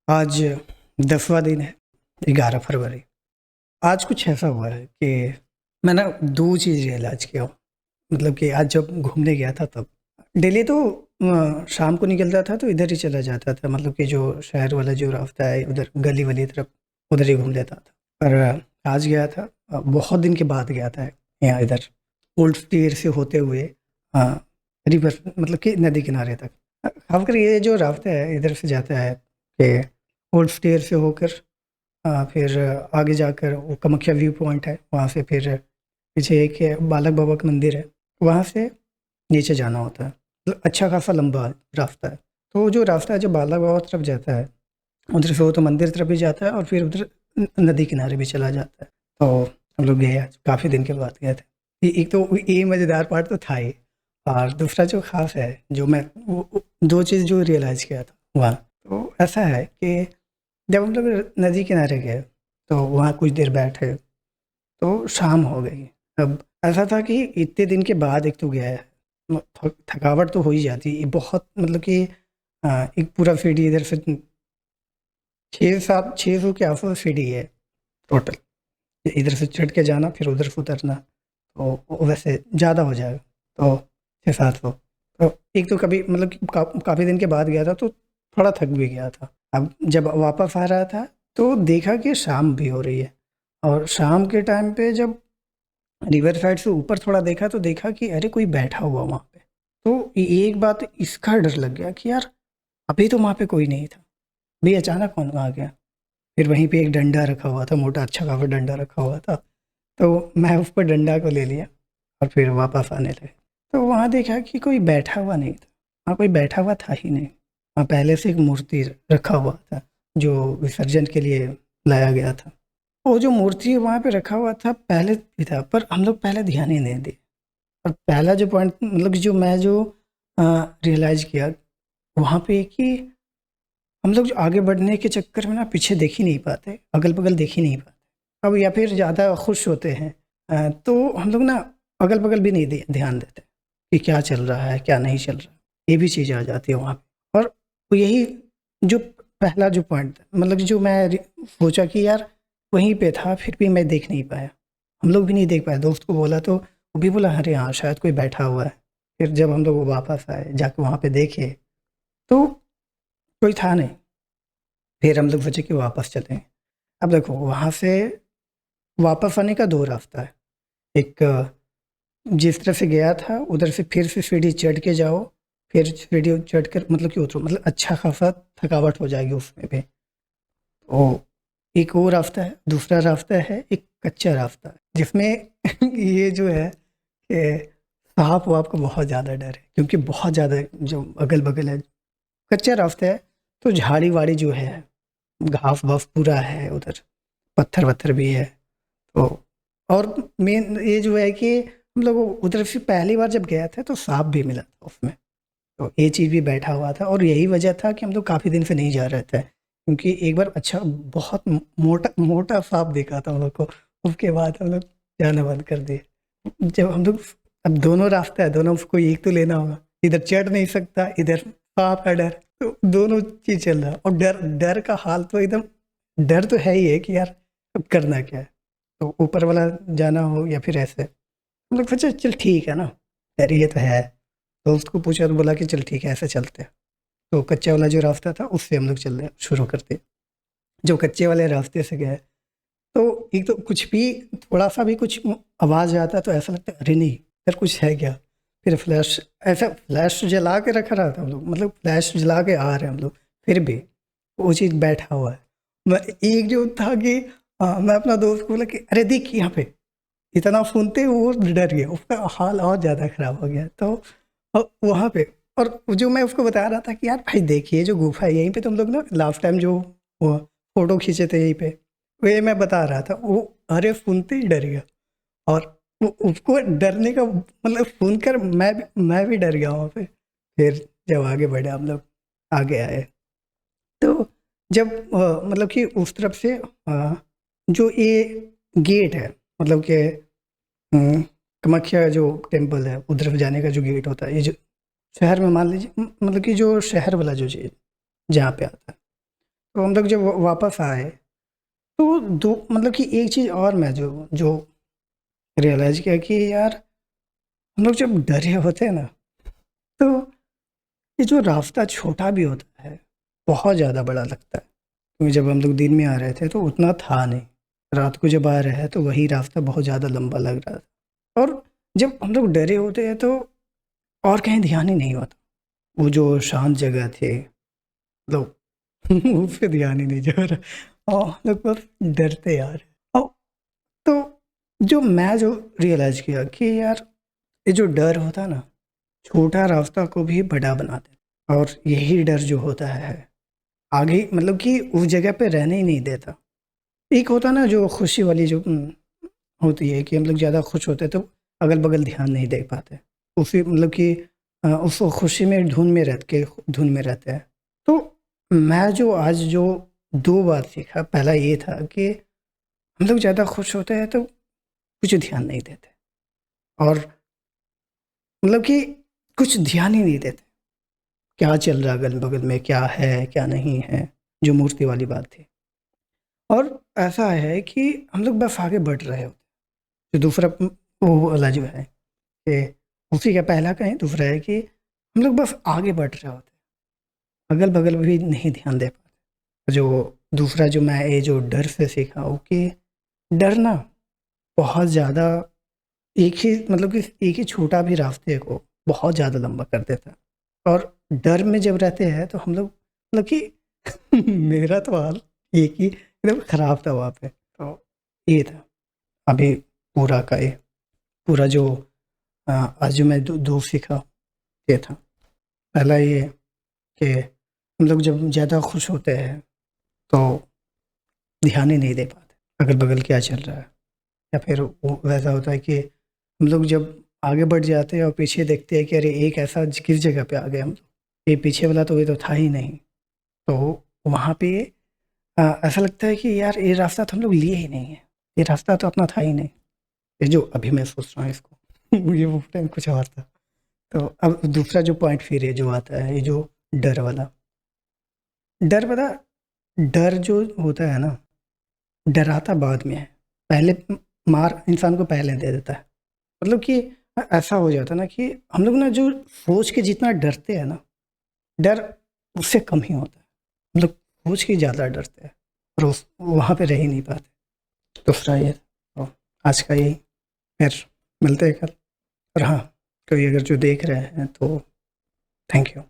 आज 10वां दिन है, 11 फरवरी। आज कुछ ऐसा हुआ है कि मैं ना 2 चीज़ रियलाइज़ किया हूँ। मतलब कि आज जब घूमने गया था तब। डेली तो शाम को निकलता था तो इधर ही चला जाता था, मतलब कि जो शहर वाला जो रास्ता है उधर गली-वली तरफ, उधर ही घूम लेता था। पर आज गया था, बहुत दिन के बाद गया था यहाँ इधर ओल्ड स्टेयर से होते हुए रिवर, मतलब कि नदी किनारे तक। ख़ासकर ये जो रास्ता है इधर से जाता है कि ओल्ड स्टेयर से होकर फिर आगे जाकर वो कामाख्या व्यू पॉइंट है, वहाँ से फिर पीछे एक है बालक बाबा का मंदिर है, वहाँ से नीचे जाना होता है। मतलब अच्छा खासा लंबा रास्ता है। तो जो रास्ता है जो बालक बाबा तरफ जाता है, उधर से वो तो मंदिर तरफ भी जाता है और फिर उधर नदी किनारे भी चला जाता है। तो हम लोग गए आज, काफ़ी दिन के बाद गए थे। एक तो ये मज़ेदार पार्ट तो था ही, और दूसरा जो ख़ास है, जो मैं वो 2 चीज़ जो रियलाइज़ किया था वहाँ। तो ऐसा है कि जब हम लोग नदी किनारे गए, तो वहाँ कुछ देर बैठे, तो शाम हो गई। अब ऐसा था कि इतने दिन के बाद एक तो गया है, थकावट तो हो ही जाती है। बहुत मतलब कि एक पूरा सीढ़ी इधर से 6-7 600 के आस-पास सीढ़ी है टोटल। इधर से चढ़ के जाना फिर उधर से उतरना, तो वैसे ज़्यादा हो जाएगा। तो 600-700। तो एक तो कभी मतलब कि काफ़ी दिन के बाद गया था तो थोड़ा थक भी गया था। अब जब वापस आ रहा था तो देखा कि शाम भी हो रही है, और शाम के टाइम पे जब रिवर साइड से ऊपर थोड़ा देखा तो देखा कि अरे कोई बैठा हुआ वहाँ पे। तो एक बात इसका डर लग गया कि यार अभी तो वहाँ पे कोई नहीं था, अभी अचानक कौन आ गया? फिर वहीं पे एक डंडा रखा हुआ था, मोटा अच्छा खासा डंडा रखा हुआ था। तो मैं उस पर डंडा को ले लिया और फिर वापस आने लगे। तो वहाँ देखा कि कोई बैठा हुआ नहीं था, वहाँ कोई बैठा हुआ था ही नहीं। वहाँ पहले से एक मूर्ति रखा हुआ था, जो विसर्जन के लिए लाया गया था। वो जो मूर्ति वहाँ पे रखा हुआ था पहले भी था, पर हम लोग पहले ध्यान ही नहीं दिए। और पहला जो पॉइंट मतलब जो मैं जो रियलाइज़ किया वहाँ पे कि हम लोग जो आगे बढ़ने के चक्कर में ना पीछे देख ही नहीं पाते, अगल-बगल देख ही नहीं पाते। अब या फिर ज़्यादा खुश होते हैं, तो हम लोग ना अगल-बगल भी नहीं ध्यान देते कि क्या चल रहा है, क्या नहीं चल रहा है। ये भी चीज़ आ जाती है वहाँ पे। और यही जो पहला जो पॉइंट मतलब जो मैं सोचा कि यार वहीं पे था फिर भी मैं देख नहीं पाया। हम लोग भी नहीं देख पाए, दोस्त को बोला तो वो भी बोला अरे हाँ, शायद कोई बैठा हुआ है। फिर जब हम लोग वापस आए, जाके वहाँ पे देखे तो कोई था नहीं। फिर हम लोग सोचे कि वापस चलें। अब देखो वहाँ से वापस आने का 2 रास्ता है। एक जिस तरफ से गया था उधर से फिर से सीढ़ी चढ़ के जाओ, फिर सीढ़ी चढ़कर मतलब कि उतरो, मतलब अच्छा खासा थकावट हो जाएगी उसमें भी। तो एक वो रास्ता है, दूसरा रास्ता है एक कच्चा रास्ता है, जिसमें ये जो है कि साँप-वाप का बहुत ज़्यादा डर है, क्योंकि बहुत ज़्यादा जो अगल-बगल है। कच्चा रास्ता है तो झाड़ी-वाड़ी जो है, घास-वास पूरा है उधर, पत्थर-वत्थर भी है। तो और मेन ये जो है कि हम लोग उधर से पहली बार जब गया था तो साँप भी मिला था उसमें। तो ये चीज़ भी बैठा हुआ था और यही वजह था कि हम लोग काफ़ी दिन से नहीं जा रहे थे। क्योंकि एक बार अच्छा बहुत मोटा मोटा साँप दिखा था हम लोग को, उसके बाद हम लोग जाना बंद कर दिए। जब हम लोग अब दोनों रास्ता है, दोनों को एक तो लेना होगा। इधर चढ़ नहीं सकता, इधर साँप का डर, तो दोनों चीज़ चल रहा है और डर डर का हाल तो एकदम, डर तो है ही है कि यार अब करना क्या है? तो ऊपर वाला जाना हो या फिर ऐसे। हम लोग सोचे चल ठीक है ना, यार ये तो है। दोस्त को पूछा तो बोला कि चल ठीक है ऐसे चलते हैं। तो कच्चे वाला जो रास्ता था उससे हम लोग चलना शुरू करते। जो कच्चे वाले रास्ते से गए तो एक तो कुछ भी थोड़ा-सा भी कुछ आवाज़ आता तो ऐसा लगता है अरे नहीं, इधर कुछ है क्या? फिर फ्लैश, ऐसा फ्लैश जला के रखा रहा था हम लोग, मतलब फ्लैश जला के आ रहे हैं हम लोग, फिर भी वो चीज़ बैठा हुआ है। मैं एक जो था कि मैं अपना दोस्त को बोला कि अरे देख यहाँ पे, इतना सुनते वो डर गया, उसका हाल और ज़्यादा ख़राब हो गया। तो वहाँ पे, और जो मैं उसको बता रहा था कि यार भाई देखिए जो गुफ़ा है यहीं पे तो हम लोग ना लास्ट टाइम जो वो फ़ोटो खींचे थे यहीं पे, वही मैं बता रहा था। वो अरे सुनते ही डर गया, और वो उसको डरने का मतलब सुनकर मैं भी डर गया वहाँ पे। फिर जब आगे बढ़े हम लोग, आगे आए, तो जब मतलब कि उस तरफ से जो ये गेट है, मतलब कि कामाख्या जो टेम्पल है उधर जाने का जो गेट होता है, ये जो शहर में मान लीजिए मतलब कि जो शहर वाला जो चीज़ जहाँ पे आता है, तो हम लोग जब वापस आए तो दो मतलब कि एक चीज़ और मैं जो जो रियलाइज़ किया कि यार हम लोग जब डरे होते हैं ना, तो ये जो रास्ता छोटा भी होता है, बहुत ज़्यादा बड़ा लगता है। क्योंकि जब हम लोग दिन में आ रहे थे तो उतना था नहीं। रात को जब आ रहे हैं तो वही रास्ता बहुत ज़्यादा लंबा लग रहा था। और जब हम लोग डरे होते हैं तो और कहीं ध्यान ही नहीं होता। वो जो शांत जगह थे, मतलब उस पे ध्यान ही नहीं जा रहा और हम लोग बस डरते यार। और तो जो मैं जो रियलाइज़ किया कि यार ये जो डर होता है ना, छोटा रास्ता को भी बड़ा बना देता। और यही डर जो होता है आगे मतलब कि उस जगह पे रहने ही नहीं देता। एक होता ना जो खुशी वाली जो होती है कि हम लोग ज़्यादा खुश होते हैं तो अगल-बगल ध्यान नहीं दे पाते। उसी मतलब कि उस खुशी में धुन में रहते हैं। तो मैं जो आज जो 2 बात सीखा, पहला ये था कि हम लोग ज़्यादा खुश होते हैं तो कुछ ध्यान नहीं देते और मतलब कि कुछ ध्यान ही नहीं देते। क्या चल रहा है अगल-बगल में, क्या है, क्या नहीं है, जो मूर्ति वाली बात थी। और ऐसा है कि हम लोग बस आगे बढ़ रहे होते हैं। जो दूसरा वो वाला जो है कि उसी का पहला कहें, दूसरा है कि हम लोग बस आगे बढ़ रहे होते हैं, अगल-बगल भी नहीं ध्यान दे पाते। जो दूसरा जो मैं ये जो डर से सीखा वो कि डर ना बहुत ज़्यादा एक ही मतलब कि एक ही छोटा भी रास्ते को बहुत ज़्यादा लंबा कर देता है। और डर में जब रहते हैं तो हम लोग मतलब कि मेरा तो हाल एक ही एकदम ख़राब था वहाँ पे। तो ये था अभी पूरा का ये पूरा जो आज जो मैं 2 सीखा ये था। पहला ये कि हम लोग जब ज़्यादा खुश होते हैं तो ध्यान ही नहीं दे पाते, अगल-बगल क्या चल रहा है। या फिर वो वैसा होता है कि हम लोग जब आगे बढ़ जाते हैं और पीछे देखते हैं कि अरे एक ऐसा किस जगह पे आ गए हम लोग, ये पीछे वाला तो ये तो था ही नहीं। तो वहाँ पे ऐसा लगता है कि यार ये रास्ता तो हम लोग लिए ही नहीं है, ये रास्ता तो अपना था ही नहीं। ये जो अभी मैं सोच रहा हूँ इसको ये वो टाइम कुछ और था। तो अब दूसरा जो पॉइंट फिर ये जो आता है, ये जो डर वाला, डर पता डर जो होता है ना, डराता बाद में है। पहले मार इंसान को पहले दे देता है। मतलब कि ऐसा हो जाता है ना कि हम लोग ना जो सोच के जितना डरते हैं ना, डर उससे कम ही होता है। हम लोग सोच के ज़्यादा डरते हैं और उस वहाँ पे रह ही नहीं पाते। दूसरा ये तो आज का यही, फिर मिलते हैं कल। और हाँ, कोई अगर जो देख रहे हैं तो थैंक यू।